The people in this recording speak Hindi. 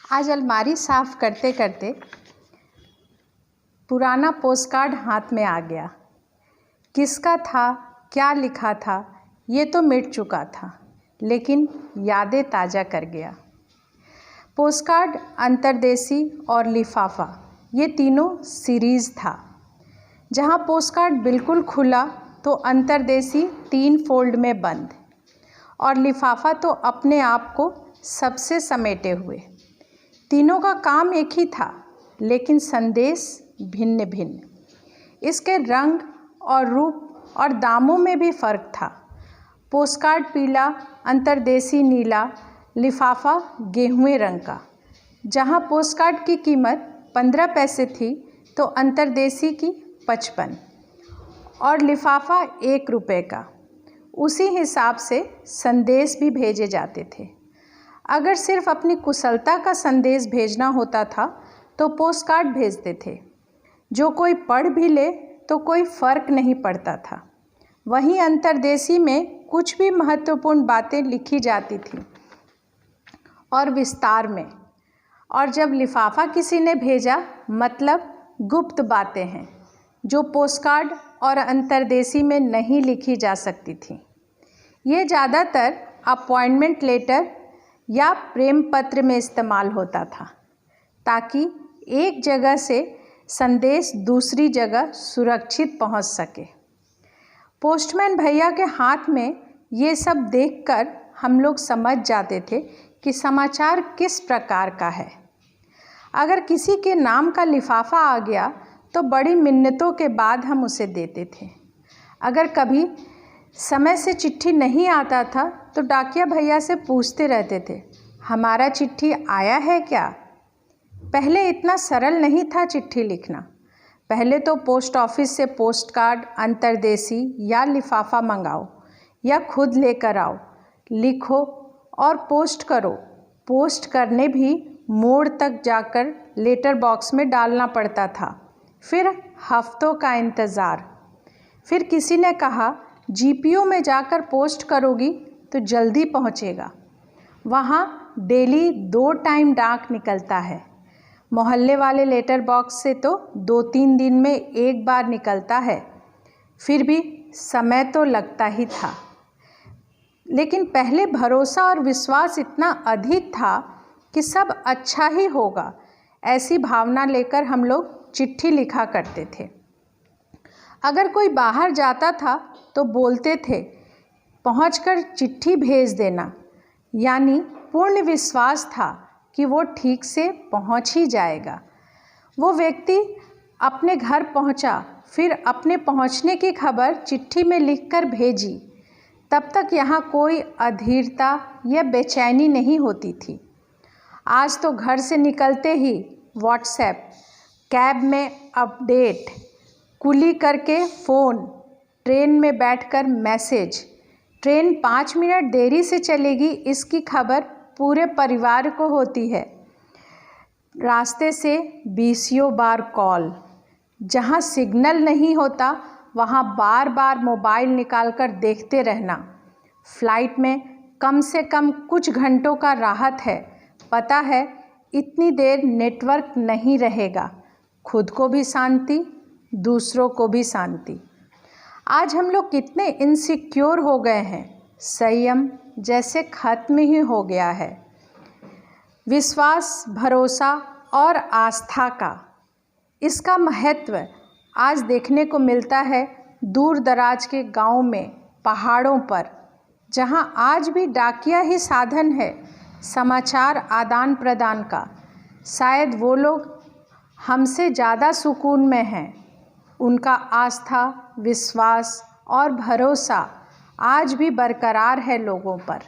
आज अलमारी साफ़ करते करते पुराना पोस्टकार्ड हाथ में आ गया। किसका था, क्या लिखा था, ये तो मिट चुका था, लेकिन यादें ताज़ा कर गया। पोस्टकार्ड, अंतर्देशी और लिफाफा, ये तीनों सीरीज़ था। जहाँ पोस्टकार्ड बिल्कुल खुला तो अंतर्देशी 3 फोल्ड में बंद और लिफाफा तो अपने आप को सबसे समेटे हुए। तीनों का काम एक ही था, लेकिन संदेश भिन्न भिन्न। इसके रंग और रूप और दामों में भी फ़र्क था। पोस्टकार्ड पीला, अंतर्देशी नीला, लिफाफा गेहुए रंग का। जहाँ पोस्टकार्ड की कीमत 15 पैसे थी तो अंतर्देशी की 55 और लिफाफा 1 रुपये का। उसी हिसाब से संदेश भी भेजे जाते थे। अगर सिर्फ अपनी कुशलता का संदेश भेजना होता था तो पोस्टकार्ड भेजते थे, जो कोई पढ़ भी ले तो कोई फ़र्क नहीं पड़ता था। वहीं अंतर्देशी में कुछ भी महत्वपूर्ण बातें लिखी जाती थी और विस्तार में। और जब लिफाफा किसी ने भेजा, मतलब गुप्त बातें हैं जो पोस्टकार्ड और अंतर्देशी में नहीं लिखी जा सकती थी। ये ज़्यादातर अपॉइंटमेंट लेटर या प्रेम पत्र में इस्तेमाल होता था, ताकि एक जगह से संदेश दूसरी जगह सुरक्षित पहुंच सके। पोस्टमैन भैया के हाथ में ये सब देखकर हम लोग समझ जाते थे कि समाचार किस प्रकार का है। अगर किसी के नाम का लिफाफा आ गया तो बड़ी मिन्नतों के बाद हम उसे देते थे। अगर कभी समय से चिट्ठी नहीं आता था तो डाकिया भैया से पूछते रहते थे, हमारा चिट्ठी आया है क्या? पहले इतना सरल नहीं था चिट्ठी लिखना। पहले तो पोस्ट ऑफिस से पोस्टकार्ड, अंतर्देशी या लिफाफा मंगाओ या खुद लेकर आओ, लिखो और पोस्ट करो। पोस्ट करने भी मोड़ तक जाकर लेटर बॉक्स में डालना पड़ता था। फिर हफ्तों का इंतज़ार। फिर किसी ने कहा, जीपीओ में जाकर पोस्ट करोगी तो जल्दी पहुंचेगा। वहाँ डेली 2 टाइम डाक निकलता है। मोहल्ले वाले लेटर बॉक्स से तो 2-3 दिन में एक बार निकलता है। फिर भी समय तो लगता ही था, लेकिन पहले भरोसा और विश्वास इतना अधिक था कि सब अच्छा ही होगा, ऐसी भावना लेकर हम लोग चिट्ठी लिखा करते थे। अगर कोई बाहर जाता था तो बोलते थे, पहुंचकर चिट्ठी भेज देना, यानी पूर्ण विश्वास था कि वो ठीक से पहुंच ही जाएगा। वो व्यक्ति अपने घर पहुंचा, फिर अपने पहुंचने की खबर चिट्ठी में लिखकर भेजी। तब तक यहाँ कोई अधीरता या बेचैनी नहीं होती थी। आज तो घर से निकलते ही व्हाट्सएप, कैब में अपडेट, कुली करके फ़ोन, ट्रेन में बैठकर मैसेज। ट्रेन 5 मिनट देरी से चलेगी, इसकी खबर पूरे परिवार को होती है। रास्ते से 20 बार कॉल। जहाँ सिग्नल नहीं होता वहाँ बार बार मोबाइल निकालकर देखते रहना। फ्लाइट में कम से कम कुछ घंटों का राहत है। पता है इतनी देर नेटवर्क नहीं रहेगा। खुद को भी शांति, दूसरों को भी शांति। आज हम लोग कितने इनसिक्योर हो गए हैं। संयम जैसे खत्म ही हो गया है। विश्वास, भरोसा और आस्था का, इसका महत्व आज देखने को मिलता है दूर दराज के गाँव में, पहाड़ों पर, जहाँ आज भी डाकिया ही साधन है समाचार आदान प्रदान का। शायद वो लोग हमसे ज़्यादा सुकून में हैं। उनका आस्था, विश्वास और भरोसा आज भी बरकरार है लोगों पर।